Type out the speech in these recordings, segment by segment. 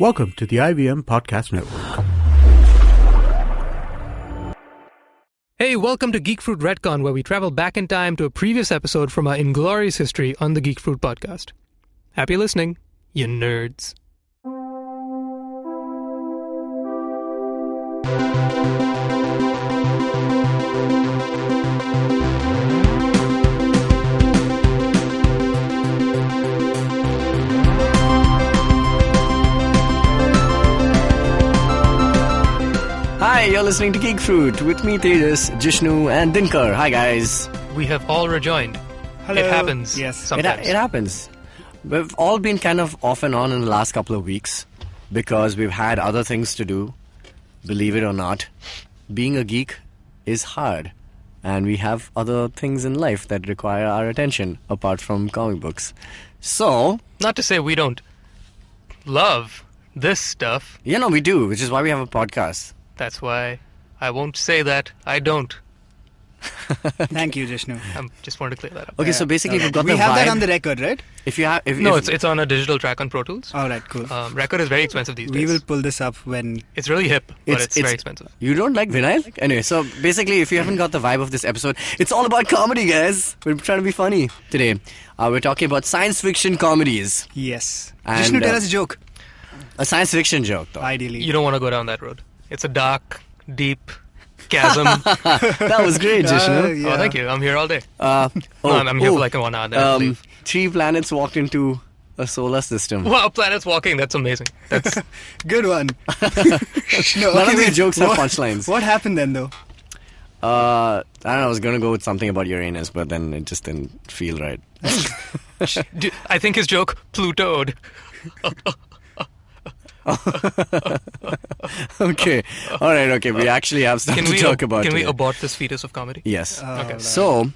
Welcome to the IVM Podcast Network. Hey, welcome to Geek Fruit Retcon, where we travel back in time to a previous episode from our inglorious history on the Geek Fruit Podcast. Happy listening, you nerds. Hi, you're listening to Geek Fruit with me, Tejas, Jishnu, and Dinkar. Hi, guys. We have all rejoined. Hello. It happens. Yes. Sometimes. It happens. We've all been kind of off and on in the last couple of weeks because we've had other things to do. Believe it or not, being a geek is hard. And we have other things in life that require our attention apart from comic books. So, Not to say we don't love this stuff. we do, which is why we have a podcast. That's why I won't say that I don't. Thank you, Jishnu. I just wanted to clear that up. Okay, so basically we've got We the have vibe. that on the record, right? If you have, No, it's on a digital track on Pro Tools. All right, cool. Record is very expensive these days. We will pull this up when... It's really hip, but it's very expensive. You don't like vinyl? Anyway, so basically, if you haven't got the vibe of this episode, it's all about comedy, guys. We're trying to be funny today. We're talking about science fiction comedies. Yes. And, Jishnu, tell us a joke. A science fiction joke, though. Ideally. You don't want to go down that road. It's a dark, deep chasm. That was great, Jishnu. Yeah. Oh, thank you. I'm here all day. No, I'm here for like 1 hour. Then I leave. 3 planets walked into a solar system. Wow, planets walking. That's amazing. That's Good one. None of these jokes have punchlines. What happened then, though? I don't know, I was going to go with something about Uranus, but then it just didn't feel right. I think his joke Plutoed. Okay. All right, okay. We actually have stuff to talk about Can we today. abort this fetus of comedy? Yes. Okay. So,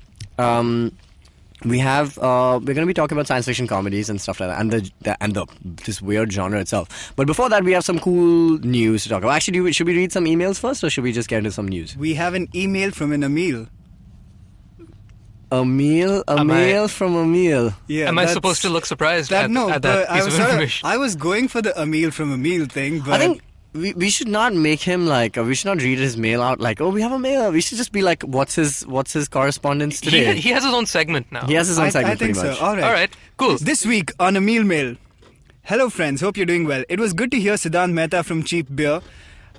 we have we're going to be talking about science fiction comedies and stuff like that, and the this weird genre itself. But before that, we have some cool news to talk about. Actually, should we read some emails first, or should we just get into some news? We have an email from an Emil. A meal from a meal. Yeah, Am I supposed to look surprised at but that piece of information? I was going for the Emil from Emil thing, but... I think we should not make him like we should not read his mail out like, oh, we have a mail. We should just be like, what's his correspondence today? He has his own segment now. He has his own segment I think pretty much. so. All right. All right, cool. This week on Emil Mail. Hello friends, hope you're doing well. It was good to hear Siddhant Mehta from Cheap Beer.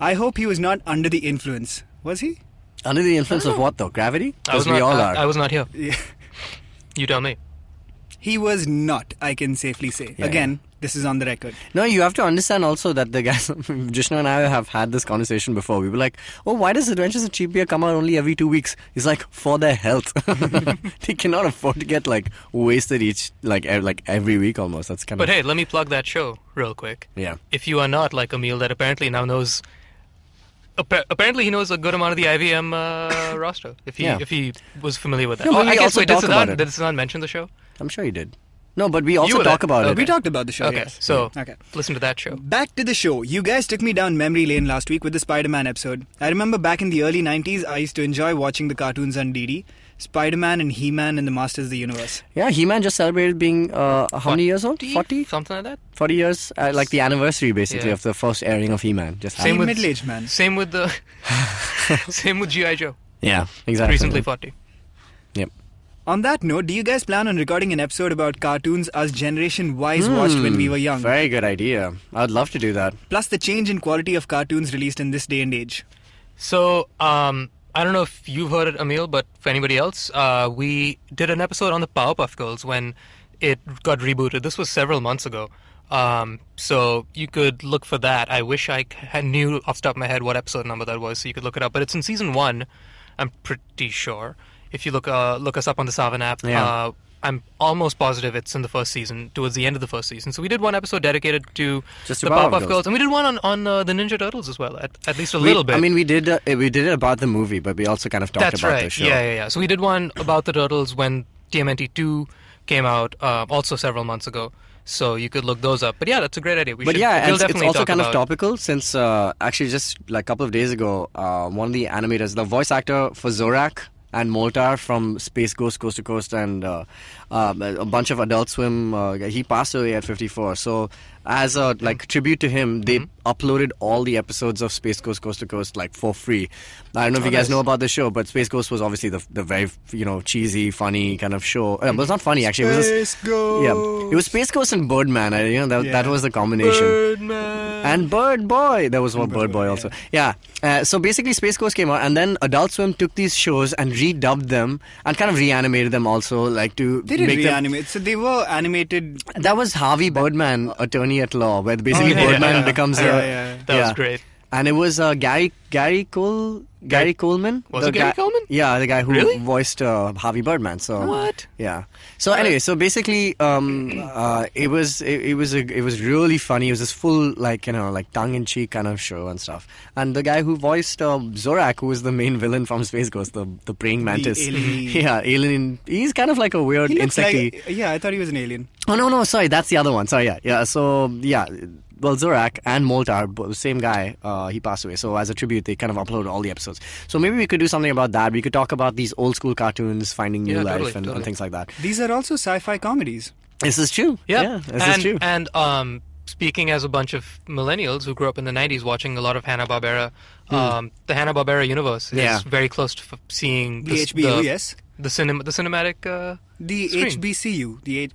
I hope he was not under the influence. Was he? Under the influence of what though? Gravity? I was Because we not. all are. I was not here. Yeah. You tell me. He was not, I can safely say. Yeah, Again, this is on the record. No, you have to understand also that the guys, Jishnu and I have had this conversation before. We were like, oh, why does Adventures of Cheap Beer come out only every 2 weeks? He's like, for their health. They cannot afford to get like wasted like every week almost. That's kind But of... hey, let me plug that show real quick. Yeah. If you are not like Emil, that apparently now knows. Apparently, he knows a good amount of the IVM roster. If he was familiar with that. No, but we I guess also talk about it. did Siddhant mention the show? I'm sure he did. No, but we also were talk there. about Okay. it. We talked about the show, Okay, yes. so Okay. listen to that show. Back to the show. You guys took me down memory lane last week with the Spider-Man episode. I remember back in the early 90s, I used to enjoy watching the cartoons on DD. Spider-Man and He-Man and the Masters of the Universe. Yeah, He-Man just celebrated being how many years old? 40? Something like that. 40 years, like the anniversary basically Yeah. of the first airing of He-Man. Just Same happened. with- middle-aged man. Same with the. Same with G.I. Joe. Yeah, exactly. Recently 40. Yep. On that note, do you guys plan on recording an episode about cartoons as Generation Y's watched when we were young? Very good idea. I'd love to do that. Plus the change in quality of cartoons released in this day and age. So, I don't know if you've heard it, Emil, but for anybody else, we did an episode on the Powerpuff Girls when it got rebooted. This was several months ago. So you could look for that. I wish I knew off the top of my head what episode number that was, so you could look it up. But it's in season 1, I'm pretty sure. If you look us up on the Savan app, Yeah. I'm almost positive it's in the first season, towards the end of the first season. So we did one episode dedicated to Just the to Powerpuff Powerpuff Girls. Girls, and we did one on the Ninja Turtles as well, at least a little bit. I mean, we did it about the movie, but we also kind of talked That's about right. the show. Yeah. So we did one about the Turtles when TMNT 2 came out, also several months ago. So you could look those up. But yeah, that's a great idea. But we'll yeah, it's definitely also talk kind of about- topical since actually just like a couple of days ago, one of the animators, the voice actor for Zorak and Moltar from Space Ghost Coast to Coast, and a bunch of Adult Swim. He passed away at 54. So as a tribute to him, they uploaded all the episodes of Space Ghost Coast to Coast for free. I don't know if you guys know about the show, but Space Ghost was obviously the very cheesy, funny kind of show. It was not funny actually. It was Space Ghost and Birdman. That was the combination. Birdman and Bird Boy. There was one Bird Boy also. Yeah. So basically, Space Ghost came out, and then Adult Swim took these shows and redubbed them and kind of reanimated them also, They didn't reanimate. So they were animated. That was Harvey Birdman, Attorney at Law, where basically Birdman becomes That was great. And it was Gary Coleman. Was it Gary Coleman? Yeah, the guy who Really? voiced Harvey Birdman. So What? Yeah. So anyway, so basically, it was really funny. It was this full tongue in cheek kind of show and stuff. And the guy who voiced Zorak, who was the main villain from Space Ghost, the praying mantis. Alien. He's kind of like a weird insecty. I thought he was an alien. Oh no, sorry, that's the other one. Sorry, yeah. So yeah. Well, Zorak and Moltar, the same guy, he passed away. So as a tribute, they kind of uploaded all the episodes. So maybe we could do something about that. We could talk about these old school cartoons finding new life and things like that. These are also sci-fi comedies. This is true. Yeah, this is true. And speaking as a bunch of millennials who grew up in the 90s watching a lot of Hanna-Barbera, the Hanna-Barbera universe is very close to seeing the HBO, yes. The cinematic the screen. HBCU, the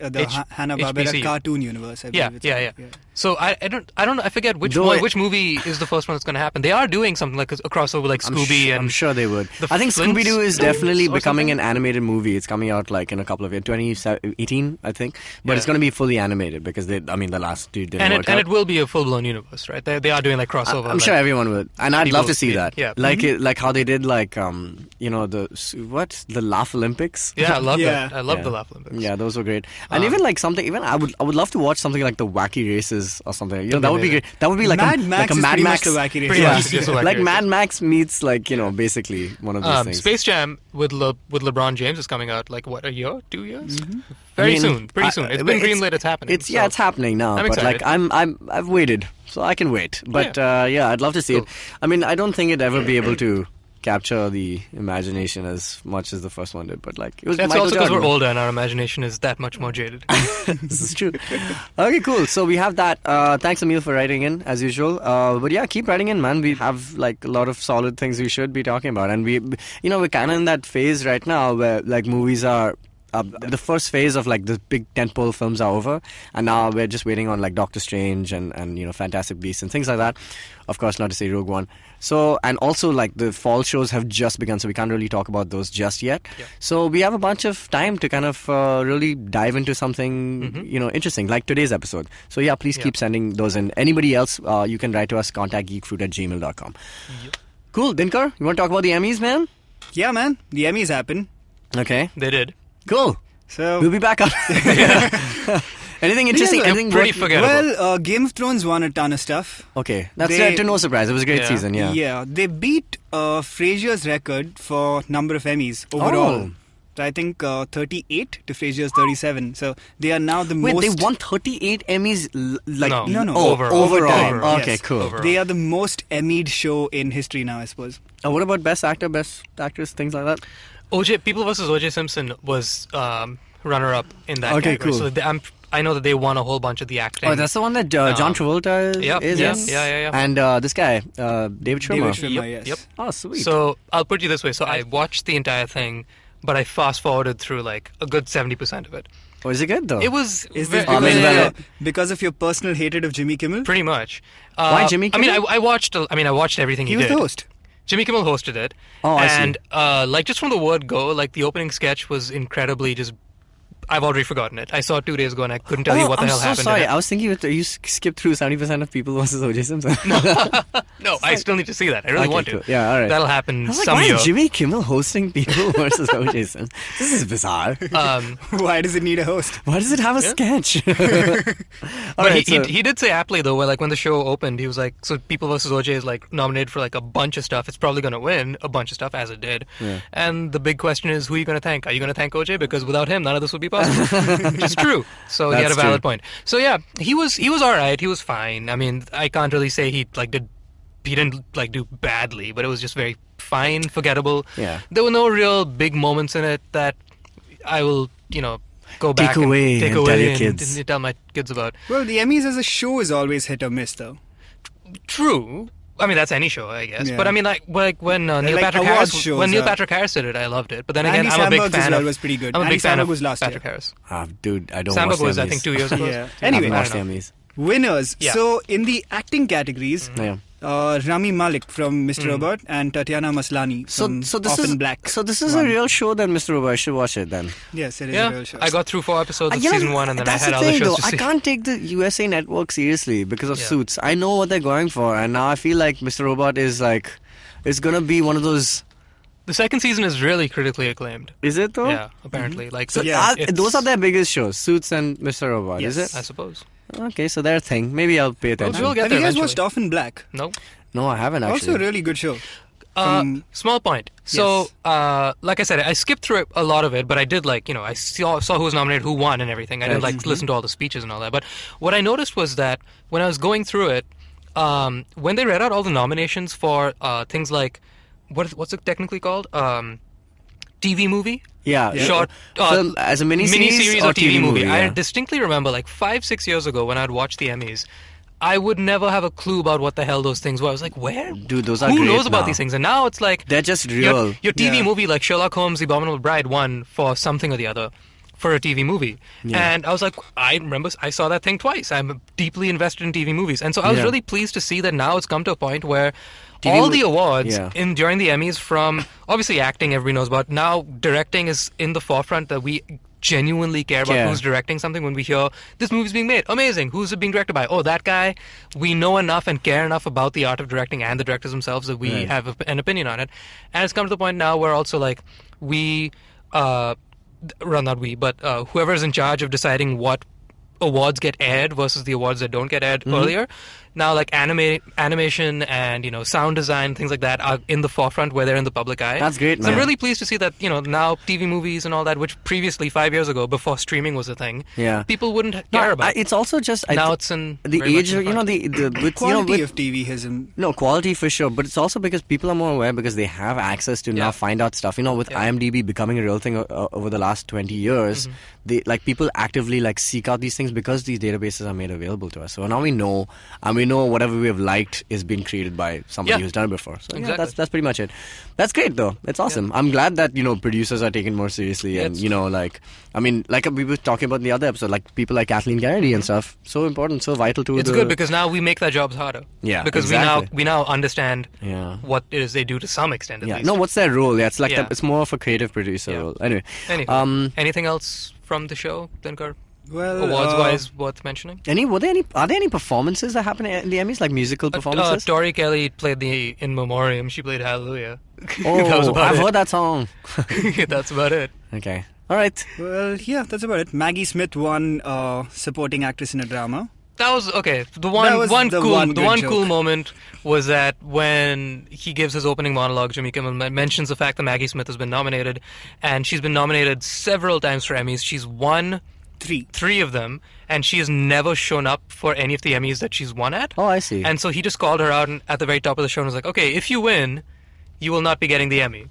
Hanna-Barbera HBCU. cartoon universe. I believe Yeah. So I don't know. I forget which movie is the first one that's going to happen. They are doing something like a crossover, like Scooby and I'm sure they would. the I think Flintstones Scooby-Doo is definitely or becoming something? an animated movie. It's coming out in a couple of years, 2018, I think. But it's going to be fully animated because the last two didn't work out. And it will be a full-blown universe, right? They are doing crossover. I'm sure everyone would, and I'd love to see that. Yeah. Like how they did the Laugh Olympics. Yeah, I love Yeah. that. I love the Laugh Olympics. Yeah, those were great. And even I would love to watch something like the Wacky Races or something. That would be great. That would be like Mad a Max like a is Mad pretty Max. much the Wacky Races. Pretty much just a Wacky Like Races. Mad Max meets basically one of these things. Space Jam with LeBron James is coming out a year, 2 years? I Very mean, soon, pretty soon. It's been greenlit. It's happening. It's happening now. I'm but excited. I've waited, so I can wait. But I'd love to see it. I mean, I don't think it'd ever be able to capture the imagination as much as the first one did. But it was That's Michael also because Jordan. we're older and our imagination is that much more jaded. This is true. Okay, cool. So we have that. Thanks, Emil, for writing in, as usual. But yeah, keep writing in, man. We have a lot of solid things we should be talking about. And we're kind of in that phase right now where movies are... the first phase of the big tentpole films are over, and now we're just waiting on Doctor Strange and Fantastic Beasts and things like that. Of course, not to say Rogue One. So, and also the fall shows have just begun, so we can't really talk about those just yet. Yeah. So we have a bunch of time to kind of really dive into something interesting, like today's episode. So yeah, please keep sending those in. Anybody else, you can write to us, contactgeekfruit@gmail.com. Yep. Cool, Dinkar, you want to talk about the Emmys, man? Yeah, man. The Emmys happen. Okay, They did. cool. So We'll be back up. Anything interesting? Yeah, anything pretty worth- forgettable. Well, Game of Thrones won a ton of stuff. Okay, that's They- to no surprise. It was a great Yeah. season, yeah. Yeah, they beat Frasier's record for number of Emmys overall. Oh. So I think 38 to Frasier's 37. So they are now the Wait, most... they won 38 Emmys? No. No. Overall. time, Okay, yes. cool. Overall. They are the most Emmy'd show in history now, I suppose. What about Best Actor, Best Actress, things like that? People vs. O.J. Simpson was runner-up in that Okay, category. cool. So I know that they won a whole bunch of the acting. Oh, that's the one that John Travolta is Yes. in? Yeah. And this guy, David Schwimmer. David Schwimmer, Yep, yes. yep. Oh, sweet. So I'll put you this way. So I watched the entire thing, but I fast-forwarded through a good 70% of it. Oh, is it good, though? It was Is this I mean, because of your personal hatred of Jimmy Kimmel? pretty much. Why Jimmy I mean, Kimmel? I watched everything he He was did. the host. Jimmy Kimmel hosted it. Oh, I see. And just from the word go, the opening sketch was incredibly just... I've already forgotten it. I saw it 2 days ago and I couldn't tell you what the hell happened. I'm so sorry. in it. I was thinking you skipped through 70% of People versus O.J. Simpson. No, I still need to see that. I really Okay, want to. cool. Yeah, all right. That'll happen I was like, some why year. is Jimmy Kimmel hosting People versus O.J. Simpson? This is bizarre. Why does it need a host? Why does it have a sketch? All But right, he did say aptly though, where when the show opened, he was like, "So People vs. OJ is nominated for a bunch of stuff. It's probably going to win a bunch of stuff, as it did." Yeah. And the big question is, who are you going to thank? Are you going to thank OJ because without him, none of this would be possible? Which is true. So he had a That's valid true. point. So yeah, he was all right. He was fine. I mean, I can't really say he didn't do badly, but it was just very fine, forgettable. Yeah. There were no real big moments in it that I will, go back Take away and take and away tell your and kids. tell my kids about. Well, the Emmys as a show is always hit or miss, though. True. I mean, that's any show, I guess. Yeah. But I mean, like when Neil like Patrick awards Harris shows, when Neil Patrick Harris did it, I loved it. But then again, Andy I'm a big Samberg's as fan well of. was pretty good. I'm a Andy big fan Samberg of was last Patrick year. Harris. Dude, I don't Samberg watch the was, I Emmys. think, 2 years ago. Yeah. I Anyway, haven't watched the I don't know. Emmys. Winners. Yeah. So, in the acting categories, Yeah. Rami Malek from Mr. Robot and Tatiana Maslany from So this Orphan is Black. So this is won. a real show, then, Mr. Robot. I should watch it then. Yes, it is a Yeah, real show. I got through 4 episodes of You know, season 1, and then I that's had the other thing, shows though. to I see. can't take the USA Network seriously because of Yeah. Suits. I know what they're going for, and now I feel like Mr. Robot is like, it's gonna be one of those. The second season is really critically acclaimed. Is it though? Yeah, apparently. Like, So Yeah. those are their biggest shows, Suits and Mr. Robot. Yes. Is I it? suppose. Okay, so they're a thing. Maybe I'll pay attention. we'll get Have you there guys eventually. watched Orphan Black? No. No, I haven't actually. Also a really good show. From- Small point. So, like I said, I skipped through a lot of it, but I did I saw who was nominated, who won, and everything. I did listen to all the speeches and all that. But what I noticed was that when I was going through it, when they read out all the nominations for things like what's it technically called? TV movie. Yeah, Short film as a miniseries or TV movie. I yeah. distinctly remember 5-6 years ago when I'd watched the Emmys, I would never have a clue about what the hell those things were. I was like, where? Dude, those are Who great knows about now. these things? And now it's like They're just real. your TV Yeah. movie like Sherlock Holmes, The Abominable Bride won for something or the other for a TV movie. And I was like, I remember I saw that thing twice. I'm deeply invested in TV movies. And so I was Yeah. really pleased to see that now it's come to a point where all the awards yeah. during the Emmys, from obviously acting everybody knows about, now directing is in the forefront, that we genuinely care about Yeah. who's directing something. When we hear this movie's being made, amazing, who's it being directed by? Oh, that guy. We know enough and care enough about the art of directing and the directors themselves that we Right. have an opinion on it. And it's come to the point now where also whoever's in charge of deciding what awards get aired versus the awards that don't get aired earlier, now animation and sound design, things like that are in the forefront where they're in the public eye. That's great, So I'm man. really pleased to see that now TV movies and all that, which previously 5 years ago, before streaming was a thing, Yeah. people wouldn't care about. It's also just Now it's in the very much age in of front. with Quality with, of TV has no quality for sure, but it's also because people are more aware because they have access to Yeah. now find out stuff. With Yeah. IMDb becoming a real thing over the last 20 years, they people actively seek out these things because these databases are made available to us. So now we know, and we know whatever we have liked is being created by somebody Yeah. who's done it before. So yeah, Exactly. that's pretty much it. That's great though. It's awesome. I'm glad that producers are taken more seriously, and we were talking about in the other episode, people like Kathleen Kennedy and stuff. So important, so vital to It's good because now we make their jobs harder. Yeah, because exactly. we now understand Yeah. what it is they do to some extent at Yeah, least. no, what's their role? Yeah, it's Yeah. it's more of a creative producer Yeah. role. Anyway, Anyway, anything else from the show, Dinkar? well Awards-wise, worth mentioning? are there any performances that happen in the Emmys, like musical performances? Tori Kelly played the In Memoriam. She played Hallelujah. Oh, that was about I've it. heard that song. That's about it. Okay, all right. Well, yeah, that's about it. Maggie Smith won supporting actress in a drama. That was okay. The That one was one the cool one the good one joke. cool moment was that when he gives his opening monologue, Jimmy Kimmel mentions the fact that Maggie Smith has been nominated, and she's been nominated several times for Emmys. She's won 3 of them, and she has never shown up for any of the Emmys that she's won at. Oh, I see. And so he just called her out at the very top of the show and was like, okay, if you win, you will not be getting the Emmy.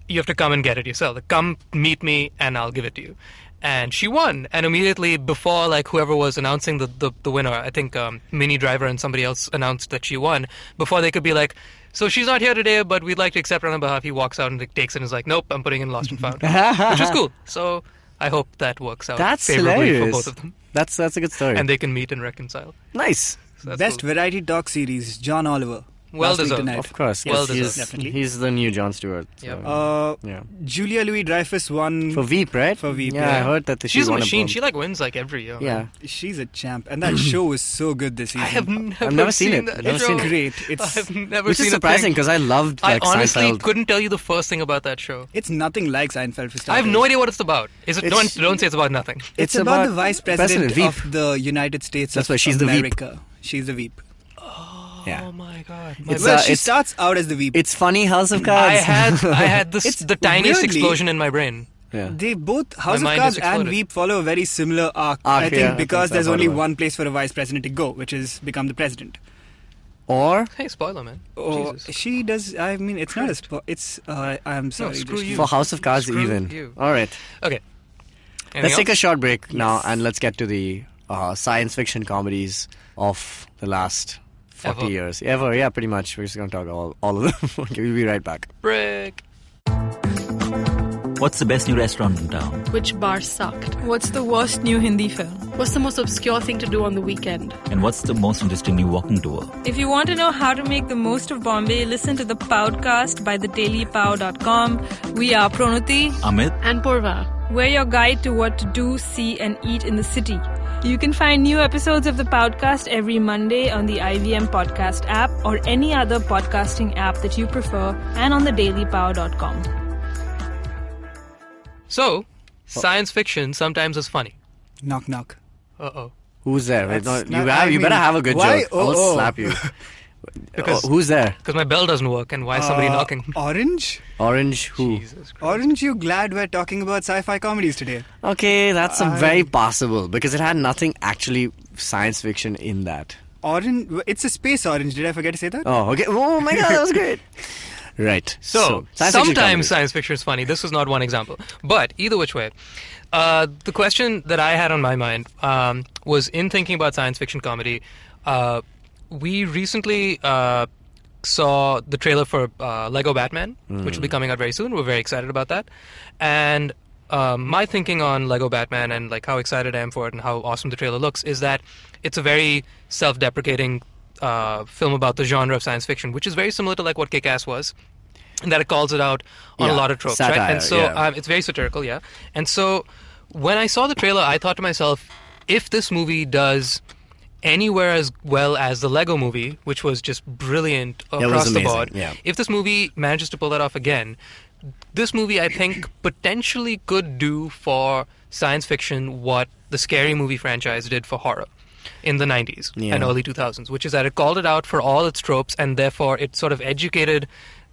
You have to come and get it yourself. Come meet me and I'll give it to you. And she won. And immediately before whoever was announcing the winner, I think Minnie Driver and somebody else announced that she won, before they could be like, so she's not here today, but we'd like to accept her on her behalf. He walks out and takes it and is like, nope, I'm putting in Lost and Found. Which is cool. So I hope that works out That's favorably hilarious. for both of them. That's a good story. And they can meet and reconcile. Nice. So that's Best cool. variety talk series, John Oliver. Well Last week deserved. tonight. Of course. Well yes, deserved. Definitely. He's the new Jon Stewart. So, Yep. yeah. Julia Louis-Dreyfus won. For Veep, right? For Veep, Yeah, I yeah. heard that She's a won machine. bump. She wins every year. Yeah. She's a champ, and that show is so good this season. I have never, never seen it. that Never show. seen it. Great. It's I've never Which seen is a surprising thing. because I loved I honestly Seinfeld. couldn't tell you the first thing about that show. it's nothing like Seinfeld for starters. I have no idea what it's about. Is it? It's- Don't say it's about nothing. It's about the vice president Veep. of the United States That's of why she's the Veep. America. She's the Veep. Yeah. Oh my god. It's, Well, uh, she it's- starts out as the Veep. It's funny House of I Cards. had It's the tiniest weirdly- explosion in my brain. Yeah. They both, House of mind Cards just and exploded. Veep, follow a very similar arc. Arc, I think yeah, I because think there's I've heard only about it. one place for a vice president to go, which is become the president. Or Hey, spoiler, man. Oh, Jesus. she does. I mean, it's not a it's. I'm sorry. screw Jishnu. you. for House of Cards Screw even. you. All right. Okay. Let's take a else? short break now and let's get to the science fiction comedies of the last 40 Ever. years. Ever, yeah, pretty much. We're just going to talk all of them. Okay, we'll be right back. Break. What's the best new restaurant in town? Which bar sucked? What's the worst new Hindi film? What's the most obscure thing to do on the weekend? And what's the most interesting new walking tour? If you want to know how to make the most of Bombay, listen to the Podcast by thedailypow.com. We are Pronuti. Amit? And Purva. We're your guide to what to do, see, and eat in the city. You can find new episodes of the Podcast every Monday on the IVM Podcast app or any other podcasting app that you prefer and on thedailypow.com. So, science fiction sometimes is funny. Knock knock. Uh-oh. Who's there? Wait, That's no, not- you I better mean, have a good why? joke. I'll Oh. slap you. Because- Who's there? Because my bell doesn't work, and why is somebody knocking? Orange. Orange who? Jesus Christ. Aren't you glad we're talking about sci-fi comedies today? Okay, that's very possible because it had nothing actually science fiction in that. Orange. It's a space orange. Did I forget to say that? Oh, okay. Oh my god, that was great. Right. So, science fiction sometimes comedies. science fiction is funny. This was not one example. But either which way, the question that I had on my mind was in thinking about science fiction comedy, we recently saw the trailer for Lego Batman, which will be coming out very soon. We're very excited about that. And my thinking on Lego Batman and like how excited I am for it and how awesome the trailer looks is that it's a very self-deprecating film about the genre of science fiction, which is very similar to like what Kick-Ass was, in that it calls it out on Yeah, a lot of tropes, satire, right? And so yeah. it's very satirical, yeah. And so when I saw the trailer, I thought to myself, if this movie does anywhere as well as the Lego movie, which was just brilliant was across the amazing, board, yeah. if this movie manages to pull that off again, this movie, I think, potentially could do for science fiction what the Scary Movie franchise did for horror in the 90s Yeah. and early 2000s, which is that it called it out for all its tropes, and therefore it sort of educated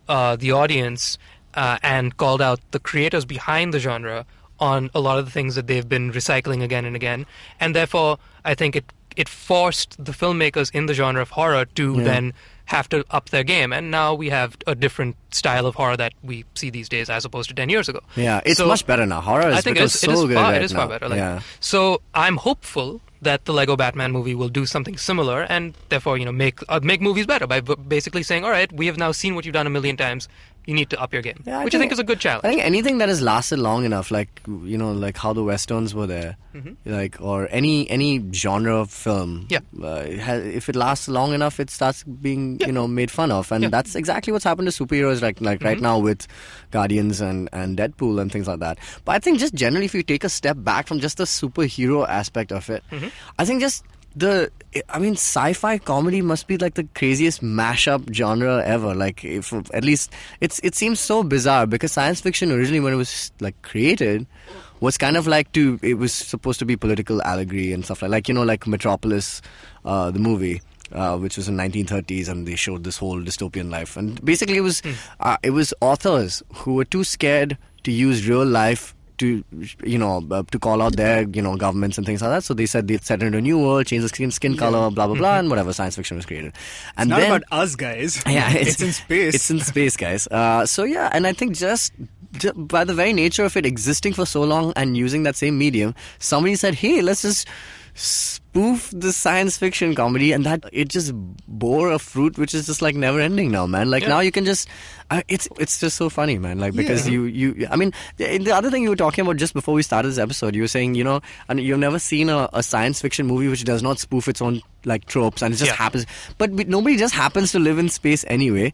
the audience and called out the creators behind the genre on a lot of the things that they've been recycling again and again. And therefore, I think it forced the filmmakers in the genre of horror to then have to up their game. And now we have a different style of horror that we see these days as opposed to 10 years ago. Yeah, it's So, much better now. Horror is I think become it is, so good right it is far now. better. Like, yeah. So I'm hopeful that the Lego Batman movie will do something similar and therefore, make movies better by basically saying, all right, we have now seen what you've done a million times. You need to up your game, Yeah, which I think is a good challenge. I think anything that has lasted long enough, like like how the westerns were there, like or any genre of film, Yeah. if it lasts long enough, it starts being made fun of, and Yeah. that's exactly what's happened to superheroes, like right now with Guardians and Deadpool and things like that. But I think just generally, if you take a step back from just the superhero aspect of it, I think just sci-fi comedy must be like the craziest mashup genre ever. Like, if at least it seems so bizarre because science fiction originally, when it was like created, was kind of like it was supposed to be political allegory and stuff like Metropolis, the movie. Which was in 1930s, and they showed this whole dystopian life. And basically, it was authors who were too scared to use real life to call out their governments and things like that. So they said they'd set it in a new world, change the skin color, blah blah blah, and whatever, science fiction was created. And Not then, about us, guys. yeah, it's in space. It's in space, guys. So yeah, and I think just by the very nature of it existing for so long and using that same medium, somebody said, "Hey, let's just spoof the science fiction comedy," and that it just bore a fruit which is just like never ending now, man. Like now you can just it's just so funny, man. Like because I mean, the other thing you were talking about just before we started this episode, you were saying and you've never seen a science fiction movie which does not spoof its own like tropes, and it just happens. But nobody just happens to live in space anyway.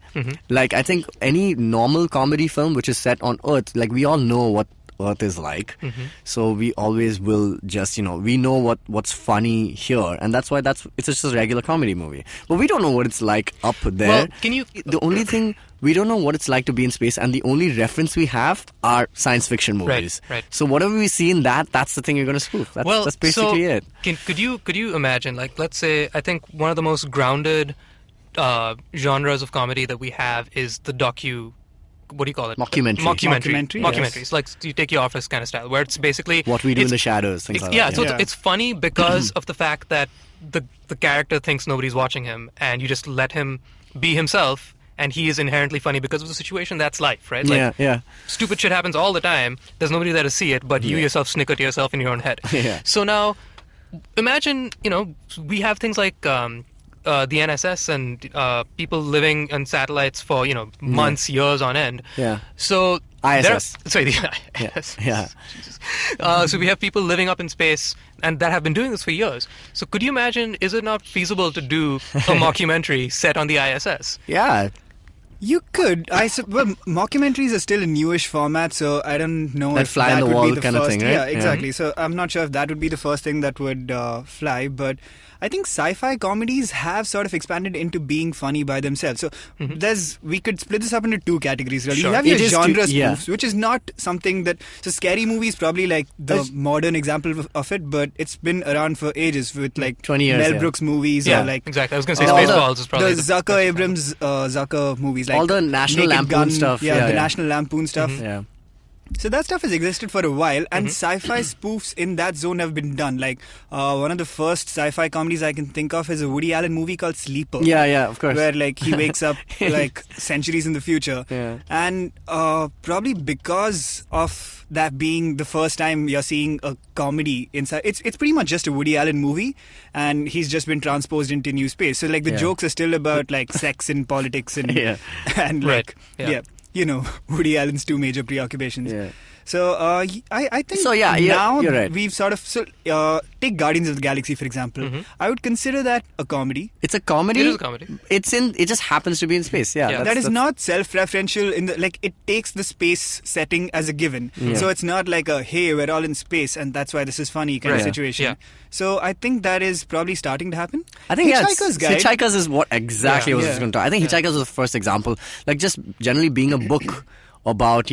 Like I think any normal comedy film which is set on Earth, like we all know what Earth is like, so we always will just we know what's funny here, and that's why it's just a regular comedy movie. But we don't know what it's like up there. Well, can you? The only thing we don't know what it's like to be in space, and the only reference we have are science fiction movies. Right. So whatever we see in that's the thing you're going to spoof. That's basically it. Could you imagine, like, let's say, I think one of the most grounded genres of comedy that we have is the what do you call it? Mockumentary. Mockumentaries. Yes. Like you take your Office kind of style, where it's basically What We Do in it's- the Shadows, things like yeah, that. so Yeah. it's funny because of the fact that the character thinks nobody's watching him, and you just let him be himself, and he is inherently funny because of the situation. That's life, right? Like, yeah. stupid shit happens all the time. There's nobody there to see it, but you yourself snicker to yourself in your own head. Yeah. So now, imagine, we have things like the NSS and people living on satellites for, months, years on end. Yeah. So ISS. Sorry, the ISS. Yeah. Jesus. So we have people living up in space and that have been doing this for years. So could you imagine, is it not feasible to do a mockumentary set on the ISS? Yeah. You could. Well, mockumentaries are still a newish format, so I don't know That if fly on that the would be wall the kind of first. thing, right? Yeah, Yeah. exactly. So I'm not sure if that would be the first thing that would fly, but I think sci-fi comedies have sort of expanded into being funny by themselves. So we could split this up into two categories. Really, Sure. you have your It is genre two- yeah. spoofs, which is not something that. So scary movies probably like the That's- modern example of it, but it's been around for ages with like 20 years, Mel yeah. Brooks movies Yeah, or like exactly. I was going to say all the- Spaceballs is probably the Zucker Abrams Zucker movies, like All the National Naked Lampoon Gun, stuff, yeah, yeah, the yeah. National Lampoon stuff. Yeah. So that stuff has existed for a while, and sci-fi spoofs in that zone have been done. Like one of the first sci-fi comedies I can think of is a Woody Allen movie called Sleeper. Yeah, of course. Where like he wakes up like centuries in the future, Yeah. and probably because of that being the first time you're seeing a comedy inside, it's pretty much just a Woody Allen movie, and he's just been transposed into new space. So like the Yeah. jokes are still about like sex and politics and Yeah. and Right. like Yeah. Woody Allen's two major preoccupations. Yeah. So I think So, yeah, now you're right. we've sort of take Guardians of the Galaxy for example. I would consider that a comedy. It's a comedy. It is a comedy. It just happens to be in space. Yeah. Yeah. That is not self-referential in the like it takes the space setting as a given. So it's not like a hey we're all in space and that's why this is funny kind of Right. situation. Yeah. So I think that is probably starting to happen. I think Hitchhiker's Guide. Hitchhikers is what exactly Yeah. I was going to talk. I think Hitchhikers was the first example. Like just generally being a book about,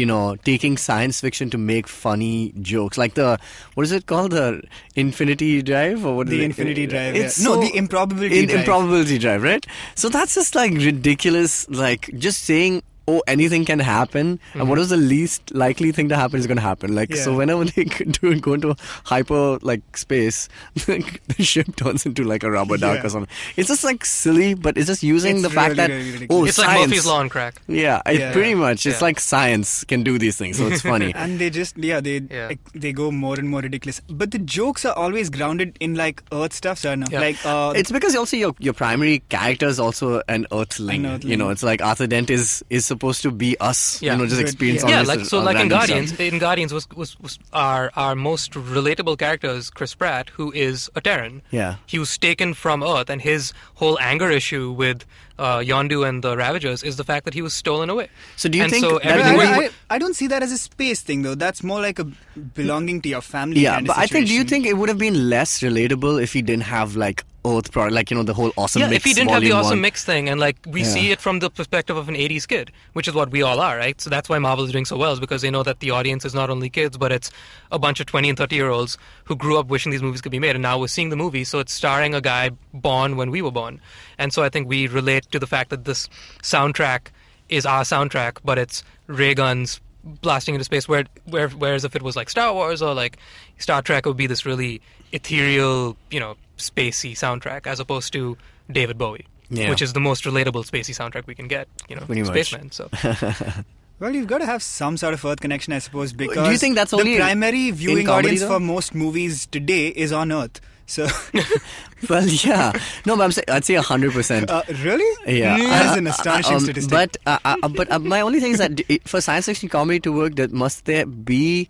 taking science fiction to make funny jokes. Like what is it called? The Infinity Drive? Or what is The it? Infinity Drive. It's No, so- the Improbability Drive. Improbability Drive, right? So that's just like ridiculous. Like just saying, oh, anything can happen, and what is the least likely thing to happen is going to happen. Like, so Yeah. whenever they go into hyper like space, the ship turns into like a rubber duck Yeah. or something. It's just like silly, but it's just using It's the fact really, that really ridiculous. oh, It's science. like Murphy's Law on crack. Yeah, Yeah. pretty much. It's Yeah. like science can do these things, so it's funny. And they just they go more and more ridiculous. But the jokes are always grounded in like Earth stuff, so I know. Yeah. Like It's because also your primary character is also an Earthling. An Earthling. It's like Arthur Dent is supposed to be us. Yeah. Just Good. experience Yeah. all Yeah, this. like in random Guardians. stuff. In Guardians was our most relatable character is Chris Pratt, who is a Terran. Yeah. He was taken from Earth, and his whole anger issue with Yondu and the Ravagers is the fact that he was stolen away. So do you And think so that everything movie- we- I don't see that as a space thing though. That's more like a belonging to your family. Yeah, kind but of I think, do you situation. think it would have been less relatable if he didn't have like Earth product, like the whole awesome Yeah, mix? if he didn't have the Volume awesome 1. mix thing, and like we Yeah. see it from the perspective of an 80s kid, which is what we all are, right? So that's why Marvel is doing so well, is because they know that the audience is not only kids, but it's a bunch of 20 and 30-year-olds who grew up wishing these movies could be made, and now we're seeing the movie, so it's starring a guy born when we were born. And so I think we relate to the fact that this soundtrack is our soundtrack, but it's ray guns blasting into space, whereas if it was like Star Wars or like Star Trek, it would be this really ethereal, spacey soundtrack, as opposed to David Bowie, Yeah. which is the most relatable spacey soundtrack we can get, Pretty much. Spaceman. So Well, you've got to have some sort of Earth connection, I suppose, because think that's only the primary viewing comedy, audience though? for most movies today is on Earth. So, Well, yeah. No, but I'm saying, I'd say 100%. really? Yeah, That is an astonishing statistic. But my only thing is that for science fiction comedy to work, must there be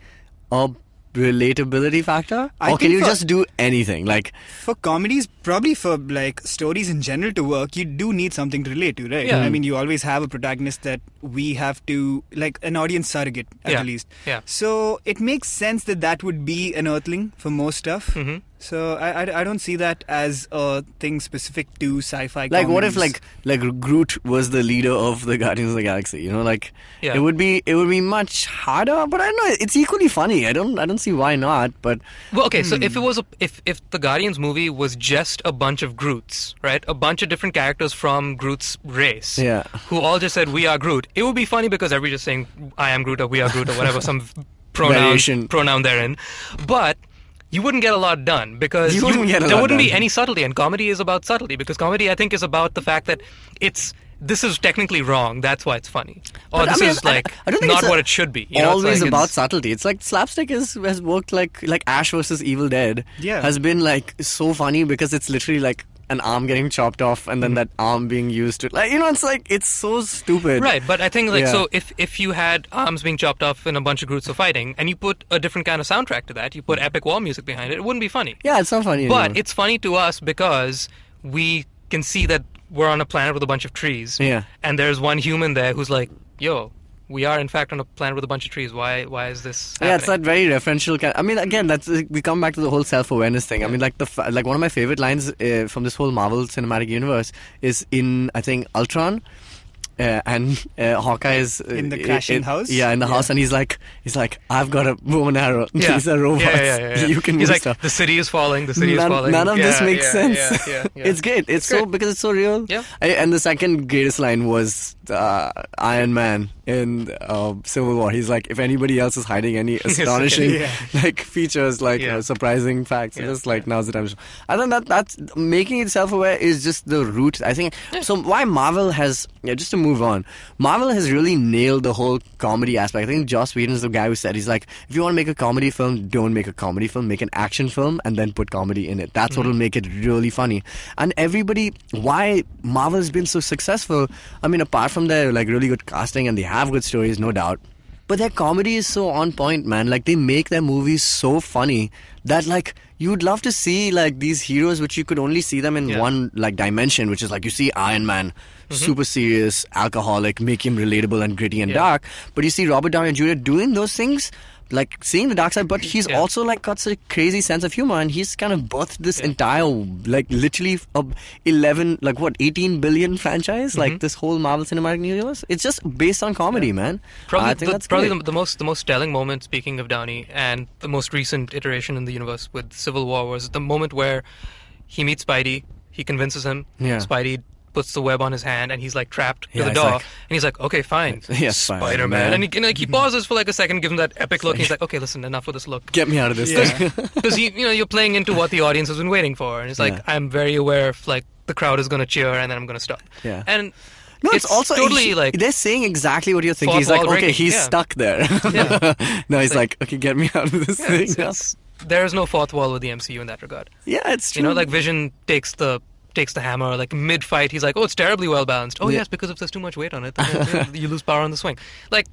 a relatability factor, I or can think you for- just do anything? Like, For comedies, probably for like stories in general to work, you do need something to relate to, right? Yeah. I mean, you always have a protagonist that we have to, like an audience surrogate at Yeah. the least. Yeah. So it makes sense that would be an Earthling for most stuff. Mhm. So I don't see that as a thing specific to sci-fi. like what if comedies. like Groot was the leader of the Guardians of the Galaxy? Yeah. It would be much harder, but I don't know. It's equally funny. I don't see why not. But well, okay, so if it was if the Guardians movie was just cast a bunch of Groots, right? A bunch of different characters from Groot's race, Yeah. who all just said, "We are Groot," it would be funny because everybody's just saying, "I am Groot" or "We are Groot" or whatever, some Variation. pronoun they're in. But you wouldn't get a lot done because You wouldn't get a there lot wouldn't be done. any subtlety, and comedy is about subtlety because comedy, I think, is about the fact that this is technically wrong. That's why it's funny, or But, this I mean, is like I don't think not it's what it should be. You know, it's always like about it's- subtlety. It's like slapstick has worked like Ash versus Evil Dead. Yeah. Has been like so funny because it's literally like an arm getting chopped off and then that arm being used to like it's like it's so stupid. Right, but I think Yeah. so if you had arms being chopped off and a bunch of Groots are fighting, and you put a different kind of soundtrack to that, you put epic war music behind it, it wouldn't be funny. Yeah, it's not funny. But anymore. it's funny to us because we can see that we're on a planet with a bunch of trees. Yeah. And there's one human there who's like, "Yo, we are in fact on a planet with a bunch of trees. Why is this happening?" Yeah, it's that very referential kind. I mean, again, that's we come back to the whole self-awareness thing. I mean, like like one of my favorite lines from this whole Marvel Cinematic Universe is in I think Ultron, and Hawkeye is In the crashing house? Yeah, in the house, and he's like, I've got a bow and arrow. Yeah. These are robots. Yeah. You can He's move like, stuff. "The city is falling. The city is falling." None of this Yeah, makes yeah, sense. Yeah. It's great. It's so great. because it's so real. Yeah. And the second greatest line was Iron Man in Civil War. He's like, if anybody else is hiding any astonishing Yeah. like features, like Yeah. surprising facts, Yeah. just like now's the time. I think that's making it self-aware is just the root. I think so. Why Marvel has just to move on, Marvel has really nailed the whole comedy aspect. I think Joss Whedon is the guy who said he's like, if you want to make a comedy film, don't make a comedy film, make an action film, and then put comedy in it. That's what will make it really funny. And everybody, why Marvel has been so successful? I mean, apart from their like really good casting and they have good stories, no doubt. But their comedy is so on point, man. Like they make their movies so funny that like you'd love to see like these heroes which you could only see them in one like dimension, which is like you see Iron Man, super serious, alcoholic, make him relatable and gritty and dark. But you see Robert Downey Jr. doing those things, like seeing the dark side, but he's also like got such a crazy sense of humor, and he's kind of birthed this entire like literally 18 billion franchise, like this whole Marvel Cinematic Universe. It's just based on comedy, man. Probably, I think that's probably great. the most telling moment, speaking of Downey, and the most recent iteration in the universe with Civil War was the moment where he meets Spidey, he convinces him, Yeah. Spidey puts the web on his hand, and he's like trapped to Yeah, the it's door, like- and he's like, "Okay, fine, Yes, Spider-Man," and he pauses for like a second, gives him that epic look, and he's like, "Okay, listen, enough with this look." Get me out of this. Because you're playing into what the audience has been waiting for, and it's like, Yeah. I'm very aware of like the crowd is going to cheer, and then I'm going to stop. Yeah. And No, it's also totally like they're saying exactly what you're thinking. fourth He's like, wall okay, breaking, he's yeah. stuck there. No, he's like, okay, get me out of this thing. there's no fourth wall with the MCU in that regard. Yeah, it's true. You know, like Vision takes the hammer like mid-fight. He's like, "Oh, it's terribly well balanced." Oh, Yeah. yes, because if there's too much weight on it, then you lose power on the swing. Like,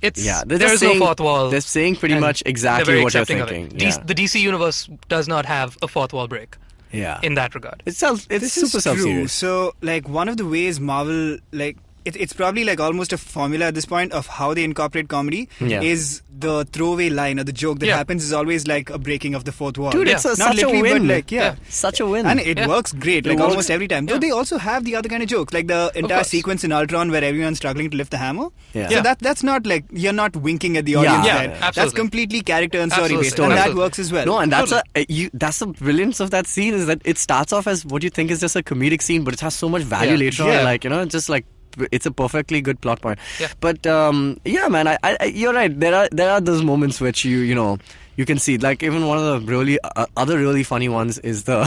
it's they're there's just no saying, fourth wall. They're saying pretty and much they're exactly very what you're accepting of it. thinking. Yeah. The DC universe does not have a fourth wall break Yeah. in that regard. It's This super is true. self-serious. So, like, one of the ways Marvel, like, it's probably like almost a formula at this point of how they incorporate comedy Yeah. is the throwaway line or the joke that Yeah. happens is always like a breaking of the fourth wall. Dude, it's Yeah. a, Not such a literally, win. but like, yeah. Such a win. And it Yeah. works great, like It works. almost every time. Though Yeah. they also have the other kind of jokes, like the entire course. sequence in Ultron where everyone's struggling to lift the hammer. Yeah. So Yeah. that's not like you're not winking at the audience. Yeah, right? absolutely. That's completely character and story Absolutely. based, and that Absolutely. works as well. No, and that's that's the brilliance of that scene is that it starts off as what you think is just a comedic scene, but it has so much value Yeah. later Yeah. on. Like just like it's a perfectly good plot point. Yeah. But yeah, man, I you're right. There are those moments which you can see, like even one of the really other really funny ones is the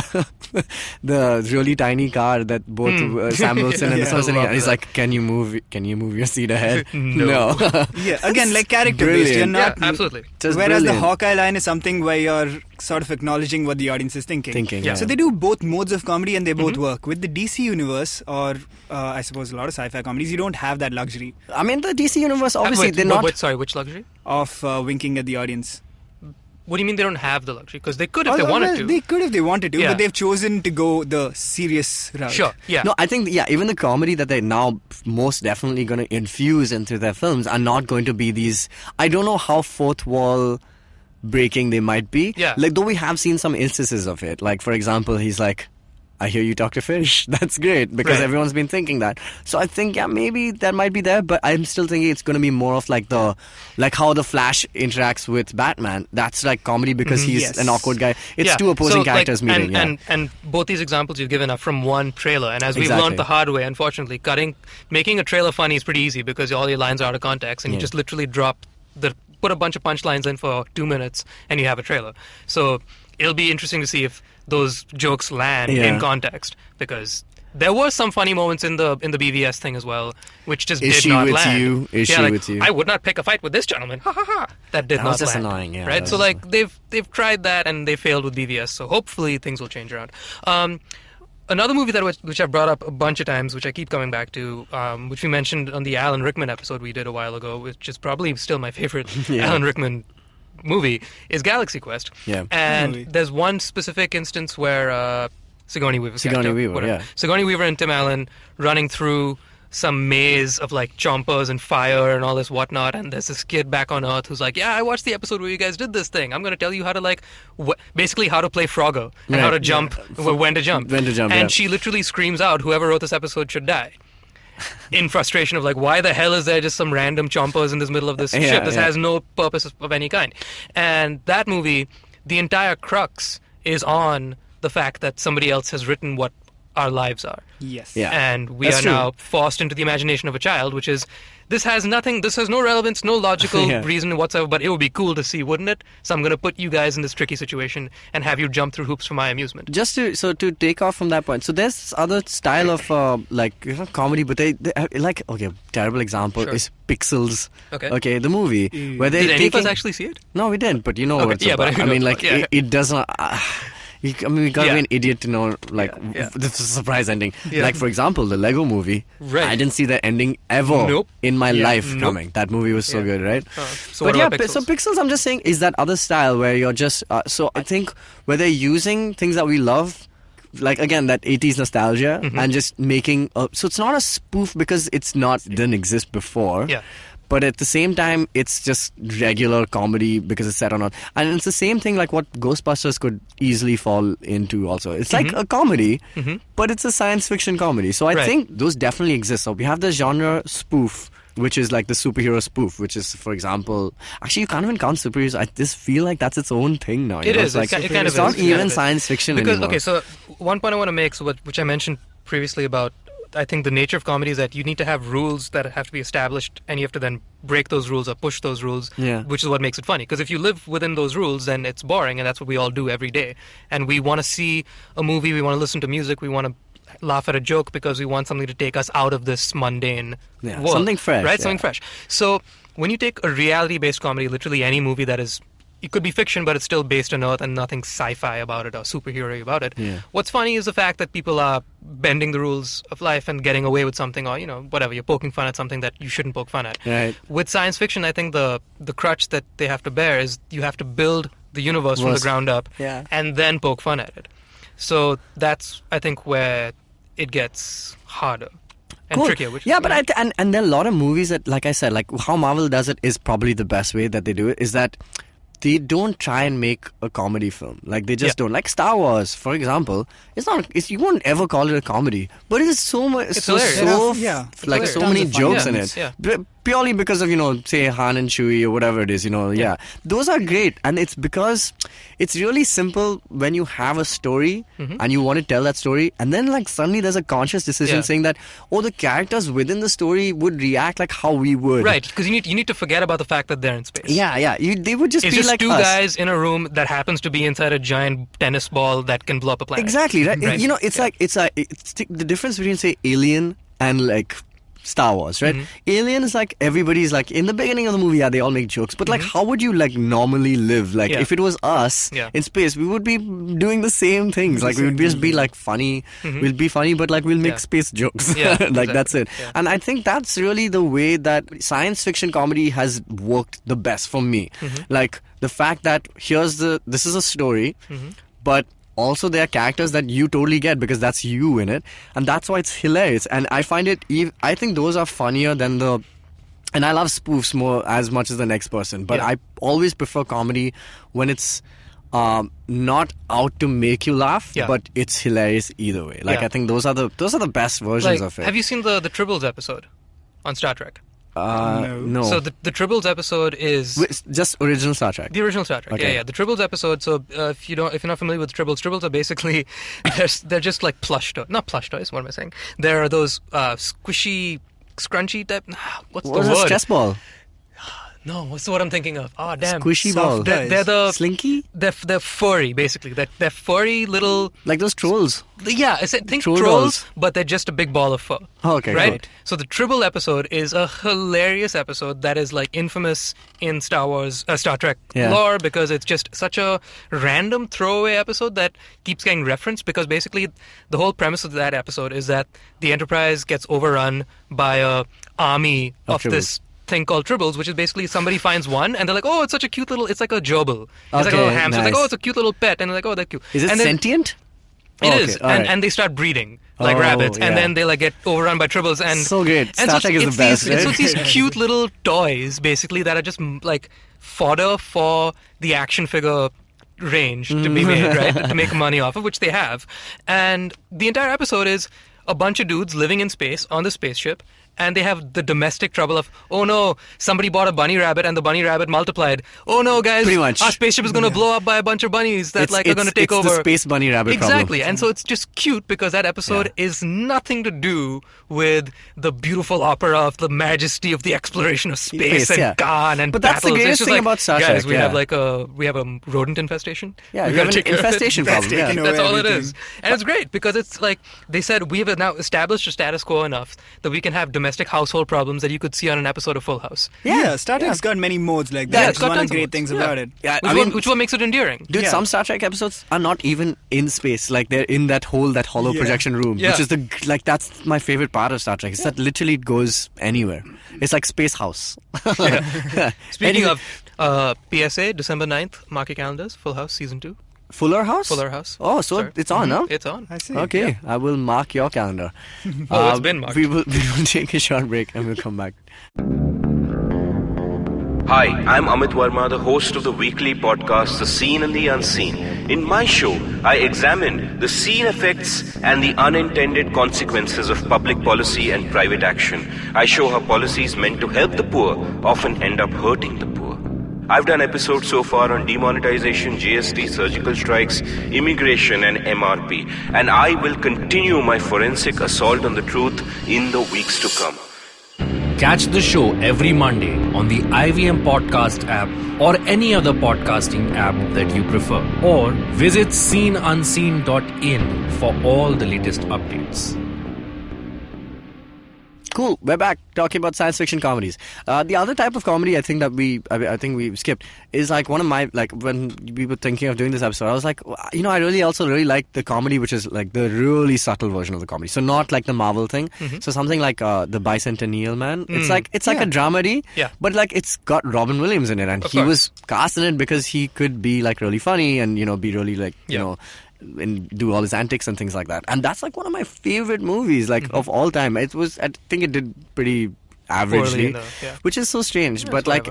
the really tiny car that both Sam Wilson and this I one sitting, love and he's that. like, can you move your seat ahead? No. Yeah, again, like character based. You're brilliant. not. Yeah, absolutely. Just Whereas the brilliant. Hawkeye line is something where you're sort of acknowledging what the audience is thinking. Yeah. So they do both modes of comedy and they both work. With the DC universe, or I suppose a lot of sci-fi comedies, you don't have that luxury I mean, the DC universe obviously Wait, they're not. sorry, which luxury? of winking at the audience. What do you mean they don't have the luxury? Because they could if they wanted Well, to. They could if they wanted to, Yeah. but they've chosen to go the serious route. Sure, yeah. No, I think even the comedy that they're now most definitely going to infuse into their films are not going to be these. I don't know how fourth wall breaking they might be. Yeah. Like though we have seen some instances of it. Like for example, he's like, I hear you talk to fish. That's great because Right. everyone's been thinking that. So I think maybe that might be there, but I'm still thinking it's going to be more of like how the Flash interacts with Batman. That's like comedy because he's Yes. an awkward guy. It's Yeah. two opposing So, characters meeting. and both these examples you've given are from one trailer, and as we've Exactly. learned the hard way, unfortunately, making a trailer funny is pretty easy because all your lines are out of context, and you just literally put a bunch of punchlines in for 2 minutes, and you have a trailer. So it'll be interesting to see if those jokes land in context, because there were some funny moments in the BVS thing as well, which just Is did she not with land. you? Is she like, with you? I would not pick a fight with this gentleman. Ha ha ha. That did That not was just land. annoying, yeah, Right. that So was- like they've tried that and they failed with BVS. So hopefully things will change around. Another movie which I've brought up a bunch of times, which I keep coming back to, which we mentioned on the Alan Rickman episode we did a while ago, which is probably still my favorite Alan Rickman movie, is Galaxy Quest. Yeah. And Movie. there's one specific instance where Sigourney Weaver. Yeah. Sigourney Weaver and Tim Allen running through some maze of like chompers and fire and all this whatnot, and there's this kid back on Earth who's like, I watched the episode where you guys did this thing. I'm going to tell you how to like basically how to play Frogger and how to jump, when to jump. When to jump, and yeah. she literally screams out, whoever wrote this episode should die, in frustration of like, why the hell is there just some random chompers in this middle of this ship? This has no purpose of any kind. And that movie, the entire crux is on the fact that somebody else has written what our lives are. Yes. Yeah. And we That's are true. now forced into the imagination of a child, which is, this has no relevance, no logical Yeah. reason whatsoever, but it would be cool to see, wouldn't it? So I'm going to put you guys in this tricky situation and have you jump through hoops for my amusement. Just to take off from that point, so there's this other style of comedy, but they like, okay, terrible example Sure. is Pixels. Okay. The movie where they Did any of us taking- actually see it? No, we didn't, but you know Okay, what it's yeah, but about. I I mean, know, like yeah. it does not. We gotta Yeah. be an idiot to know, like, Yeah. this is a surprise ending. Yeah. Like, for example, the Lego movie. Right. I didn't see that ending ever Nope. in my life Nope. coming. That movie was so Yeah. good, right? So But what yeah, about Pixels? so Pixels, I'm just saying, is that other style where you're just. So I think where they're using things that we love, like again that 80s nostalgia, Mm-hmm. and just making. So it's not a spoof because didn't exist before. Yeah. But at the same time, it's just regular comedy because it's set on. And it's the same thing like what Ghostbusters could easily fall into also. It's like a comedy, but it's a science fiction comedy. So I Right. think those definitely exist. So we have the genre spoof, which is like the superhero spoof, which is, for example... Actually, you can't even count superheroes. I just feel like that's its own thing now. It is. It's, like, It kind of it's not is. It kind even of is. science fiction Because, anymore. okay, so one point I want to make, which I mentioned previously about, I think the nature of comedy is that you need to have rules that have to be established, and you have to then break those rules or push those rules, Yeah. which is what makes it funny. Because if you live within those rules, then it's boring, and that's what we all do every day. And we want to see a movie, we want to listen to music, we want to laugh at a joke because we want something to take us out of this mundane Yeah, world. something fresh, Right? yeah. Something fresh. So when you take a reality-based comedy, literally any movie that is... It could be fiction, but it's still based on Earth and nothing sci-fi about it or superhero about it. Yeah. What's funny is the fact that people are bending the rules of life and getting away with something, or whatever. You're poking fun at something that you shouldn't poke fun at. Right. With science fiction, I think the crutch that they have to bear is you have to build the universe from the Was- ground up, Yeah. and then poke fun at it. So that's, I think, where it gets harder and Cool. trickier. Which Yeah, is, but and there are a lot of movies that, like I said, like how Marvel does it is probably the best way that they do it, is that they don't try and make a comedy film. Like they just don't. Like Star Wars, for example, you won't ever call it a comedy, but it is so much, It's so hilarious. Yeah. It's like hilarious. so Tons many of fun. jokes Yeah. in it. Yeah. Purely because of say Han and Chewie or whatever it is. Yeah, those are great, and it's because it's really simple when you have a story and you want to tell that story, and then like suddenly there's a conscious decision Yeah. saying that the characters within the story would react like how we would. Right, because you need to forget about the fact that they're in space. Yeah. They would just It's be just like two us. guys in a room that happens to be inside a giant tennis ball that can blow up a planet. Exactly, right? Right. It's like it's the difference between say Alien and like Star Wars, right? Alien is like everybody's like in the beginning of the movie, they all make jokes, but like how would you like normally live? Like Yeah. if it was us Yeah. in space, we would be doing the same things. Like we would just be like funny. We'll be funny, but like we'll make Yeah. space jokes. Yeah, like exactly. that's it. Yeah. And I think that's really the way that science fiction comedy has worked the best for me. Like the fact that this is a story, but also there are characters that you totally get because that's you in it, and that's why it's hilarious. And I find I think those are funnier than and I love spoofs more as much as the next person, but Yeah. I always prefer comedy when it's not out to make you laugh, Yeah. but it's hilarious either way. Like Yeah. I think those are the best versions of it. Have you seen the Tribbles episode on Star Trek? No. So the Tribbles episode is Just original Star Trek. the original Star Trek. Okay. Yeah. The Tribbles episode. So if you're not familiar with Tribbles are basically they're just like not plush toys. What am I saying? They're those squishy, scrunchy type. What's What is the a word? stress ball? No, what's the word I'm thinking of? Oh, damn. Squishy Soft ball. toys. They're the Slinky? They're furry, basically. They're furry little. Like those trolls. Yeah, think Troll trolls, dolls. but they're just a big ball of fur. Oh, okay, right? cool. So the Tribble episode is a hilarious episode that is like infamous in Star Trek Yeah. lore because it's just such a random throwaway episode that keeps getting referenced because basically the whole premise of that episode is that the Enterprise gets overrun by a army of Tribbles. this thing called Tribbles, which is basically somebody finds one and they're like, oh, it's such a cute little, it's like a gerbil. It's like a Okay, little hamster. It's like, nice. oh, it's a cute little pet. And they're like, oh, they're cute. Is it and then, sentient? It Oh, is, okay, alright. and they start breeding like Oh, rabbits, and yeah. then they like get overrun by tribbles, and So great. And Star Trek is the it's best, These, right? So it's these cute little toys, basically, that are just like fodder for the action figure range to be made, right? To make money off of, which they have, and the entire episode is a bunch of dudes living in space on the spaceship. And they have the domestic trouble of, oh no, somebody bought a bunny rabbit and the bunny rabbit multiplied. Oh no, guys, Pretty much. our spaceship is going to blow up by a bunch of bunnies that are going to take over. It's the space bunny rabbit Exactly, problem. and so it's just cute because that episode is nothing to do with the beautiful opera of the majesty of the exploration of space and yeah. Khan and But that's the battles. greatest It's just thing like, about Star guys, Trek, we have yeah. like a rodent infestation. Yeah, We we have gotta an take care of it. infestation problem. Yeah. taking That's away all it everything. is, and it's great because it's like they said we have now established a status quo enough that we can have domestic household problems that you could see on an episode of Full House. Yeah, Star Trek's got many modes like Yeah, that. it's That's got one of tons the of great modes. things Yeah. about it. Yeah, Which what makes it endearing. Dude, Yeah. some Star Trek episodes are not even in space. Like they're in that hollow Yeah. projection room, Yeah. which is that's my favorite part of Star Trek. Is that literally it goes anywhere. It's like Space House. Speaking Anyway, of PSA, December 9th, mark your calendars, Full House Season 2. Fuller House. Fuller House. Oh, so Sorry. it's on, huh? It's on. I see. Okay, I will mark your calendar. Oh, it's been marked. We will take a short break and we'll come back. Hi, I'm Amit Verma, the host of the weekly podcast The Seen and the Unseen. In my show, I examine the seen effects and the unintended consequences of public policy and private action. I show how policies meant to help the poor often end up hurting the poor. I've done episodes so far on demonetization, GST, surgical strikes, immigration and MRP, and I will continue my forensic assault on the truth in the weeks to come. Catch the show every Monday on the IVM Podcast app or any other podcasting app that you prefer. Or visit seenunseen.in for all the latest updates. Cool. We're back talking about science fiction comedies. The other type of comedy I think we skipped is like one of my, like when we were thinking of doing this episode, I was like, I really like the comedy which is like the really subtle version of the comedy. So not like the Marvel thing. So something like the Bicentennial Man. It's like a dramedy, Yeah. but like it's got Robin Williams in it, and Of he course. was cast in it because he could be like really funny and be really like and do all his antics and things like that. And that's like one of my favorite movies, like of all time. I think it did pretty averagely, enough, yeah. which is so strange. Yeah, but it's like,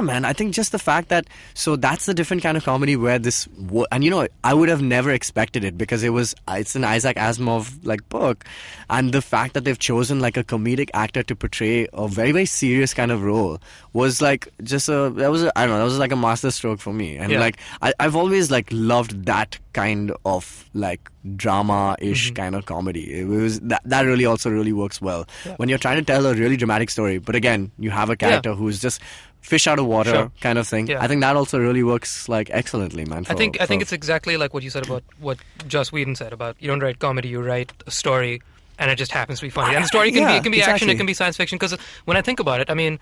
man, I think just the fact that, so that's the different kind of comedy where this, and I would have never expected it because it's an Isaac Asimov like book, and the fact that they've chosen like a comedic actor to portray a very, very serious kind of role was like that was like a master stroke for me. And Yeah. like I've always like loved that kind of like drama-ish kind of comedy. It was that really also really works well when you're trying to tell a really dramatic story, but again you have a character who's just fish out of water Sure. kind of thing. Yeah. I think that also really works like excellently, man. I think it's exactly like what you said about what Joss Whedon said about you don't write comedy, you write a story, and it just happens to be funny. And the story can be action, exactly. it can be science fiction. Because when I think about it, I mean,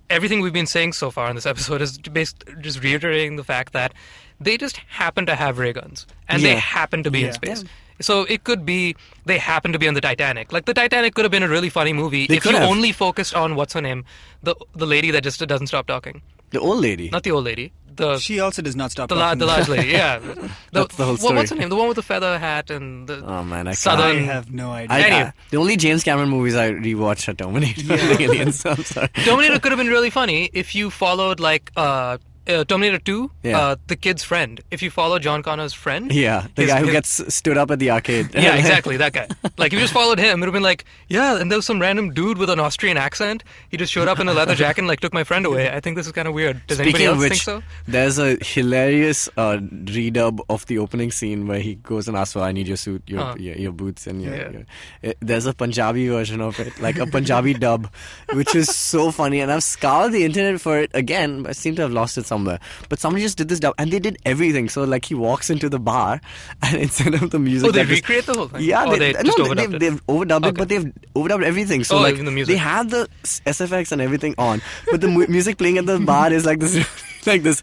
everything we've been saying so far in this episode is just reiterating the fact that they just happen to have ray guns, and they Yeah. happen to be in space. So it could be they happen to be on the Titanic. Like the Titanic could have been a really funny movie They if could you have. only focused on what's her name, the lady that just doesn't stop talking. the old lady. Not the old lady. The She also does not stop the talking. large lady, yeah. That's the whole story. What's her name? The one with the feather hat and the Oh man, I can't. I southern. have no idea. Anyway. The only James Cameron movies I rewatched are Terminator and Aliens. So I'm sorry. Terminator could have been really funny if you followed like Terminator 2, Yeah. the kid's friend. If you follow John Connor's friend, Yeah, the guy who gets stood up at the arcade. yeah, exactly, that guy. Like, if you just followed him, it would have been like, yeah, and there was some random dude with an Austrian accent. He just showed up in a leather jacket and, like, took my friend away. I think this is kind of weird. Does anybody Speaking of else which, think so? there's a hilarious redub of the opening scene where he goes and asks for, I need your suit, your boots, and there's a Punjabi version of it, like a Punjabi dub, which is so funny. And I've scoured the internet for it again, but I seem to have lost it somewhere. But somebody just did this dub, and they did everything. So, like, he walks into the bar, and instead of the music... Oh, they recreate the whole thing? Yeah, or they just overdubbed it? They've overdubbed it, but they've overdubbed everything. So, like, even the music. they have the SFX and everything on, but the music playing at the bar is like this... like this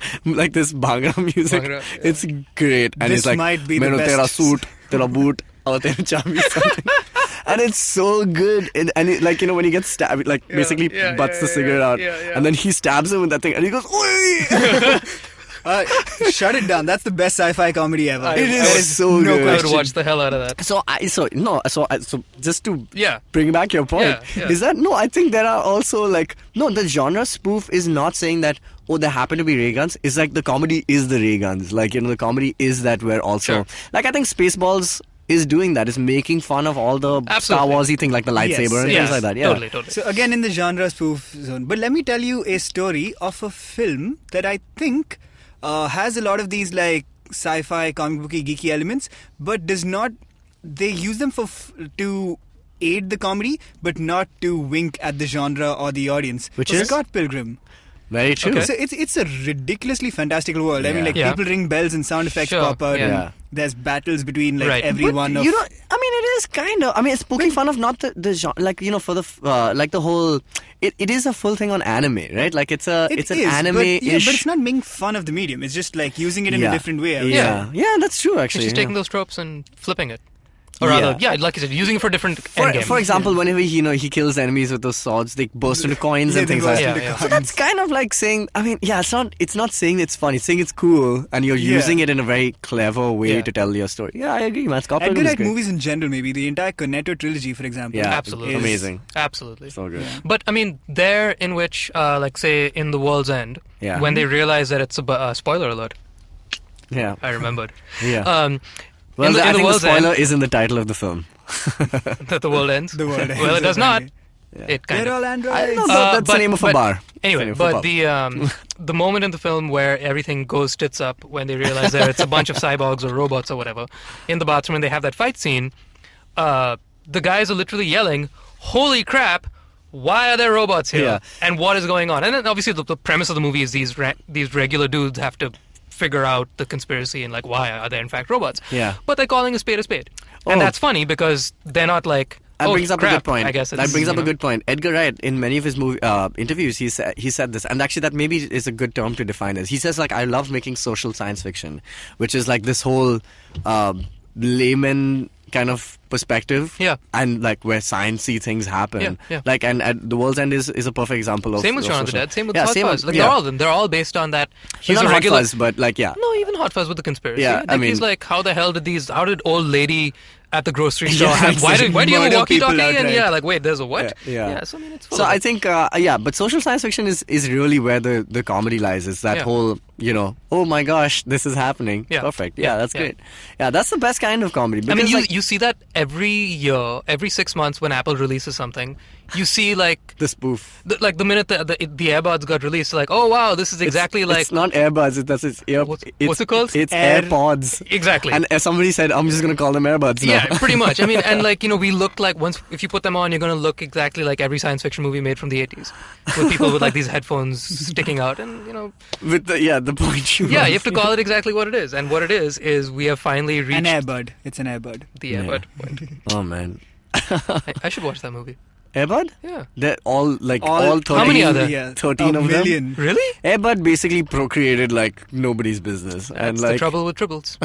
Bhangra music. Bhangra, yeah. It's great. And This it's like, might be the "Maino best." tera suit, tera boot, aur tera chabi," something. And it's so good. And it, like, you know, when he gets stabbed, like, basically butts the cigarette out. And then he stabs him with that thing, and he goes, "Oi!" Shut it down. That's the best sci-fi comedy ever. It is so no good. I question. would watch the hell out of that. So just to Yeah. bring back your point, Yeah. is that, no, I think there are also, like, no, the genre spoof is not saying that, oh, there happen to be ray guns. It's like the comedy is the ray guns. Like, you know, the comedy is that we're also... Sure. Like, I think Spaceballs is doing that. Is making fun of all the Star Warsy thing, like the lightsaber and Yes. things like that. Yeah. Totally. So again, in the genre spoof zone. But let me tell you a story of a film that I think has a lot of these, like, sci-fi, comic booky, geeky elements, but does not... They use them to aid the comedy, but not to wink at the genre or the audience. Which is? Scott Pilgrim. Very true. Okay. So it's a ridiculously fantastical world. I mean, like, Yeah. people ring bells and sound effects Sure, pop out. yeah. And there's battles between, like, Right. every one of... You know, I mean, it is kind of... I mean, it's poking fun of not the genre... Like, you know, for the... like, the whole... It is a full thing on anime, right? Like, it's an is, anime-ish... but it's not making fun of the medium. It's just, like, using it in a different way. I would say. Yeah, that's true, It's actually. just yeah. taking those tropes and flipping it. Or rather, like you said, using it for different endgames. For example, whenever he kills enemies with those swords, they burst into coins and they things like burst that. into Yeah. So that's kind of like saying, I mean, yeah, it's not saying it's funny. It's saying it's cool, and you're using it in a very clever way Yeah. to tell your story. Yeah, I agree, man. Scott Edgar Pilgrim is Wright great. movies in general, maybe the entire Cornetto trilogy, for example. Yeah, Absolutely. amazing. Absolutely. So good. But, I mean, there in which, like, say, in The World's End, Yeah. when they realize that it's a spoiler alert, Yeah. I remembered. Yeah. Well, Well, I think the World's spoiler End, is in the title of the film. that the world ends. The world ends, Well, it does not. apparently. It kind They're of. all androids. No, that's the but- name of a but bar. Anyway, That's the but name of a pub. the moment in the film where everything goes tits up when they realize that it's a bunch of cyborgs or robots or whatever in the bathroom and they have that fight scene, the guys are literally yelling, "Holy crap! Why are there robots here? Yeah. And what is going on?" And then obviously the premise of the movie is these regular dudes have to figure out the conspiracy and, like, why are there in fact robots? Yeah. But they're calling a spade a spade, and Oh. that's funny because they're not like. That oh, brings up crap, a good point. I guess that it's, brings up you a know. good point. Edgar Wright, in many of his movie interviews, he said this, and actually that maybe is a good term to define it. He says, like, I love making social science fiction, which is like this whole layman kind of perspective, Yeah. and like where sciencey things happen. Yeah. Like, and The World's End is a perfect example of Same with of Shaun of the social- Dead. Same with yeah, Hot same Fuzz. with- Like, they're all of them. They're all based on that. He's not a Hot regular. Fuzz, but like, yeah. No, even Hot Fuzz with the conspiracy. Yeah, Like, I mean- he's like, how the hell did old lady at the grocery store Yeah, have, why do you have a murder walkie-talkie? people And outright. yeah, like, wait, there's a what? Yeah. So I mean, it's full So of I it. think, but social science fiction is really where the comedy lies. It's that Yeah. whole, you know, oh my gosh, this is happening. Yeah. Perfect. Yeah. Yeah, that's Yeah. great. Yeah, that's the best kind of comedy. I mean, Because, like, you see that every year, every 6 months when Apple releases something, you see like the spoof. the minute the AirBuds got released, like, oh wow, this is exactly like It's not AirBuds. It's ear. What's it's, it called? It's Air- AirPods. exactly. And somebody said, I'm just gonna call them AirBuds now. Yeah, pretty much. I mean, and like, you know, we look like if you put them on, you're going to look exactly like every science fiction movie made from the 80s with people with like these headphones sticking out and, you know. With the point you Yeah, want. you have to call it exactly what it is. And what it is we have finally reached An airbud. It's an airbud. the Airbud point. Oh man. I should watch that movie. Airbud? Yeah. They're all 13. How many are there? Yeah, 13 a of them? million. Really? Airbud basically procreated like nobody's business. That's and the like trouble with triples.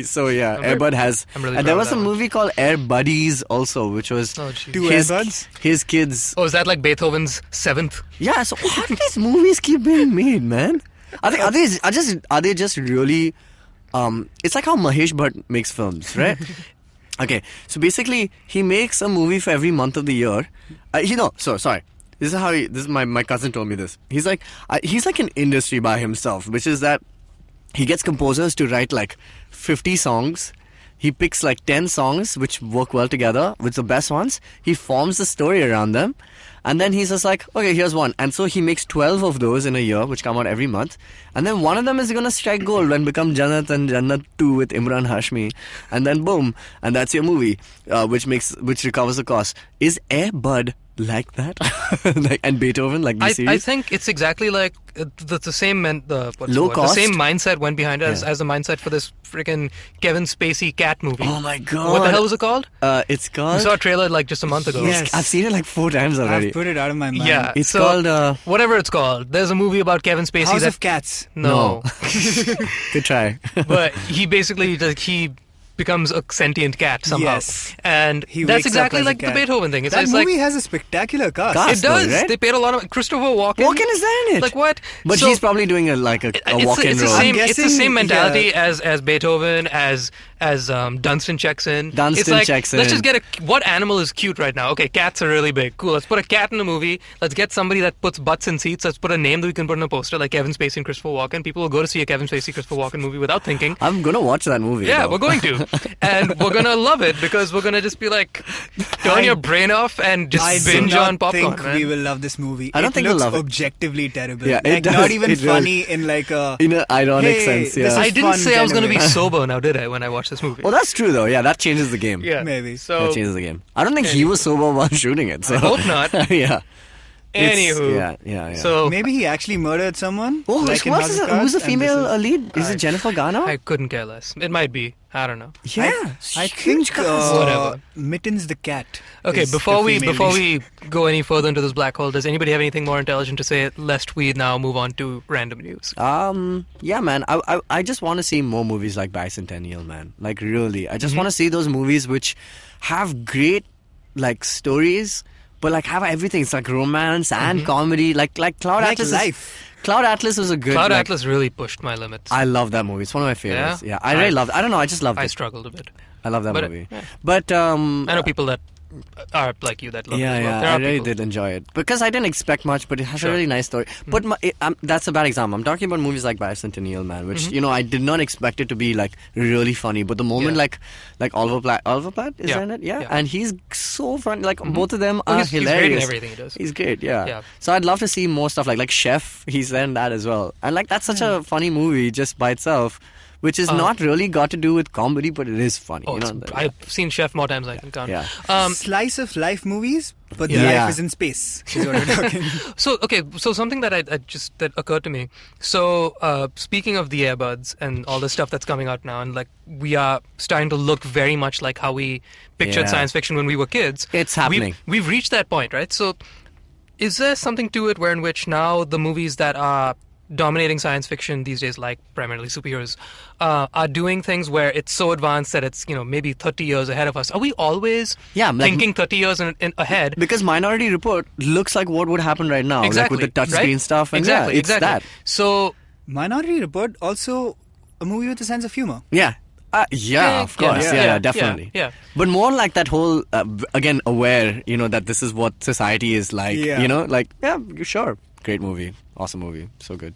so yeah, I'm very- Airbud has, I'm really and there proud was of a that one. movie called Air Buddies also, which was Oh, gee. Two his, airbuds? his kids. Oh, is that like Beethoven's 7th? Yeah, so how do these movies keep being made, man? Are they just really? It's like how Mahesh Bhatt makes films, right? Okay, so basically he makes a movie for every month of the year. Sorry. This is my cousin told me this. He's like an industry by himself, which is that he gets composers to write like 50 songs. He picks like 10 songs which work well together, with the best ones. He forms the story around them. And then he's just like, okay, here's one. And so he makes 12 of those in a year, which come out every month. And then one of them is going to strike gold and become Jannat and Jannat 2 with Imran Hashmi. And then boom. And that's your movie, which recovers the cost. Is Air Bud like that? And Beethoven, like the series? I think it's exactly like the same low cost? The same mindset went behind it as the mindset for this freaking Kevin Spacey cat movie. Oh my god! What the hell was it called? It's called. We saw a trailer like just a month ago. Yes. I've seen it like 4 times already. I've put it out of my mind. Yeah, It's so, called whatever it's called. There's a movie about Kevin Spacey. House of Cats. No. Good try. But he basically he becomes a sentient cat somehow. Yes. And He that's wakes exactly up as a like the cat. Beethoven thing. It's That it's movie like has a spectacular cast. Cast. it does. right? They paid a lot of Christopher Walken. Walken is there in it. Like what? But So- he's probably doing a walk-in it's the role. same. It's the guessing, same mentality yeah. as Beethoven, as Dunstan checks in. Dunstan it's like, checks let's in. just get what animal is cute right now? Okay, cats are really big. Cool. Let's put a cat in a movie. Let's get somebody that puts butts in seats. Let's put a name that we can put in a poster, like Kevin Spacey and Christopher Walken. People will go to see a Kevin Spacey Christopher Walken movie without thinking. I'm gonna watch that movie. Yeah, though. we're going to, and we're gonna love it because we're gonna just be like, turn your brain off and just I binge do not on popcorn. think man. we will love this movie. I don't it think we'll looks love it. objectively terrible. Yeah, it like, does. not even It will. funny in like a... In an ironic Hey, sense, yeah. this is I didn't fun say I was kind gonna of be way. sober now, did I? When I watched this movie. Well, that's true though. Yeah, that changes the game. yeah, Maybe. So That changes the game. I don't think he was sober while shooting it. So. I hope not. yeah. It's- Anywho, Yeah. so Maybe he actually murdered someone. Oh, like in who's House of the Cards, and female this is- lead? Is it Jennifer Garner? I couldn't care less. It might be. I don't know. yeah. I huge think cast. Whatever. Mittens the cat. Okay, is before the we female lead. go any further into this black hole, does anybody have anything more intelligent to say? Lest we now move on to random news. Yeah, man. I just want to see more movies like Bicentennial, man. Like really, I just want to see those movies which have great like stories, but like have everything. It's like romance and comedy, like Cloud Like Atlas. life. Cloud Atlas was a good. Cloud like, Atlas really pushed my limits. I love that movie. It's one of my favorites. Yeah? Yeah, I really love it. I don't know. I just loved I it. struggled a bit. I love that but, movie. yeah. But I know people that are like you that love it as well. There I are really people. did enjoy it because I didn't expect much, but it has Sure. a really nice story. But that's a bad example. I'm talking about movies like Bicentennial Man, which I did not expect it to be like really funny. But the moment like Oliver Platt is Yeah. in it, Yeah. and he's so funny. Like both of them Oh, are he's great in hilarious. everything he does. He's great, yeah. Yeah. So I'd love to see more stuff like Chef. He's in that as well, and like that's such a funny movie just by itself. Which is not really got to do with comedy, but it is funny. Oh, I've seen Chef more times than I can count. Yeah. Slice of life movies, but the Yeah. life is in space. Is what we're talking. So something that that occurred to me. So speaking of the earbuds and all the stuff that's coming out now, and like we are starting to look very much like how we pictured Yeah. science fiction when we were kids. It's happening. We've reached that point, right? So is there something to it in which now the movies that are dominating science fiction these days, like primarily superheroes, are doing things where it's so advanced that it's maybe 30 years ahead of us? Are we always thinking 30 years in ahead? Because Minority Report looks like what would happen right now, Exactly, like with the touchscreen right? stuff, and Exactly, yeah, it's exactly. that. So Minority Report, also a movie with a sense of humor. Yeah. Of course. Yeah, definitely. Yeah. But more like that whole, again, aware, that this is what society is like, Yeah. sure. Great movie. Awesome movie. So good.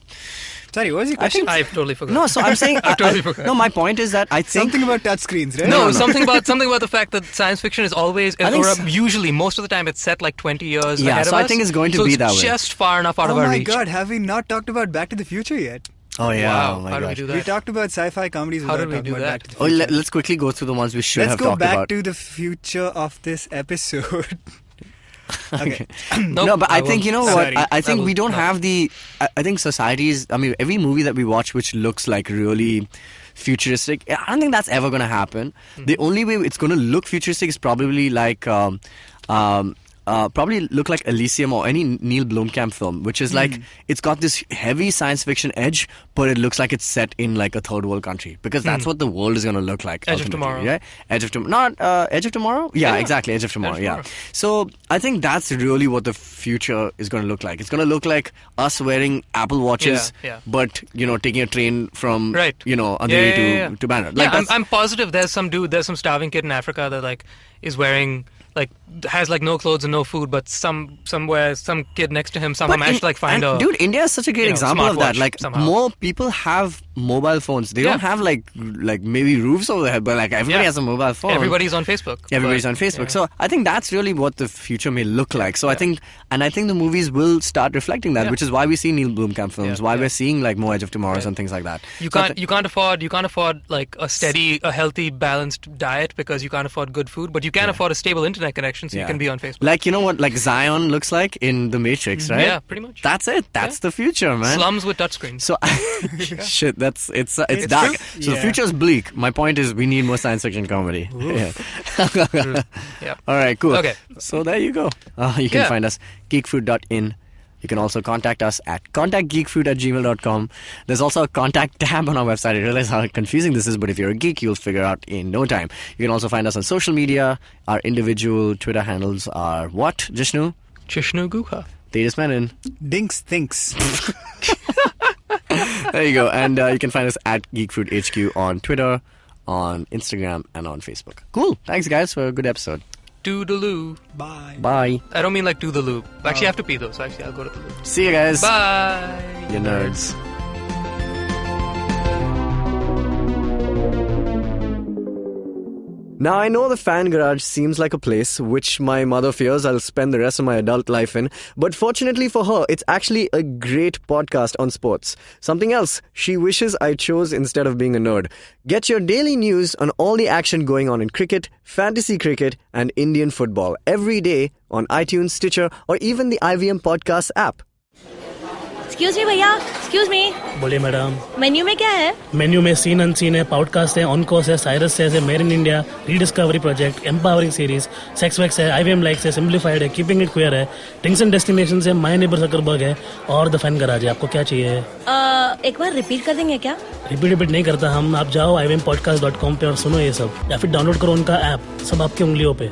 Sorry, what was your question? I've totally forgot. No, so I'm saying, I totally forgot. no, my point is that I think... Something about touchscreens, right? No, something about the fact that science fiction is always, I think usually most of the time, it's set like 20 years Yeah, ahead so of I us. think it's going to So be it's that way. just far enough out Oh of our my reach. god, have we not talked about Back to the Future yet? Oh, yeah. Wow, Oh, my how do we gosh. do We that? talked about sci-fi comedies. How without did we talking do about that? Back to the Oh, Future. let's quickly go through the ones we should Let's have go talked back about. to the future of this episode. Okay. Nope, No, but I won't. think, you know what? Sorry. I think I we will don't not. have the... I think societies... I mean, every movie that we watch which looks like really futuristic, I don't think that's ever going to happen. The only way it's going to look futuristic is probably like... probably look like Elysium or any Neil Blomkamp film, which is like, it's got this heavy science fiction edge, but it looks like it's set in like a third world country, because that's what the world is going to look like. Edge of ultimately, Tomorrow. Yeah? Edge of Tomorrow. Not Edge of Tomorrow? Yeah, Yeah. exactly. Edge of Tomorrow, Edge of yeah. Tomorrow. So I think that's really what the future is going to look like. It's going to look like us wearing Apple Watches, Yeah. but, taking a train from, Right. Andheri to Bangalore. Like Yeah, that's, I'm positive there's some starving kid in Africa that like is wearing has no clothes and no food, but somewhere some kid next to him somehow managed to find a... Dude, India is such a great example of that. Somehow. More people have mobile phones. They don't have maybe roofs over their head, but everybody has a mobile phone. Everybody's on Facebook. Everybody's on Facebook. So I think that's really what the future may look like. So I think the movies will start reflecting that, which is why we see Neil Blomkamp films, why we're seeing more Edge of Tomorrows and things like that. You can't afford a healthy, balanced diet because you can't afford good food, but you can afford a stable internet connection, so you can be on Facebook. You know what Zion looks like in The Matrix, right? Yeah, pretty much. That's it. That's the future, man. Slums with touchscreens. So shit, it's dark. True. So the future is bleak. My point is we need more science fiction comedy. All right, cool. Okay. So there you go. You can find us geekfood.in. You can also contact us at contactgeekfood@gmail.com. There's also a contact tab on our website. I realize how confusing this is, but if you're a geek, you'll figure out in no time. You can also find us on social media. Our individual Twitter handles are what, Jishnu? Jishnu Guha. Tejas Menon. Dinks thinks. There you go. And you can find us at GeekFoodHQ on Twitter, on Instagram, and on Facebook. Cool. Thanks, guys, for a good episode. Toodaloo. Bye. Bye. I don't mean to the loo. Actually, I have to pee though, so I'll go to the loo. See you guys. Bye. You nerds. Now, I know the Fan Garage seems like a place which my mother fears I'll spend the rest of my adult life in, but fortunately for her, it's actually a great podcast on sports. Something else she wishes I chose instead of being a nerd. Get your daily news on all the action going on in cricket, fantasy cricket, and Indian football every day on iTunes, Stitcher, or even the IVM Podcast app. Excuse me भैया, excuse me. बोलिए madam. Menu में क्या है? Menu में scene unseen है, podcast है, on course है, Cyrus है, made in India, rediscovery project, empowering series, sex wax है, आईवीएम लाइक्स है, सिंप्लीफाइड है, कीपिंग इट क्वियर है, टिंग्स एंड डेस्टिनेशंस है, माय नेबर जकरबर्ग है और द फैन गराज है. आपको क्या चाहिए? एक बार रिपीट कर देंगे क्या? रिपीट नहीं करता हम. आप जाओ ivmpodcast.com पे और सुनो ये सब, या फिर डाउनलोड करो उनका ऐप. सब आपकी उंगलियों पे.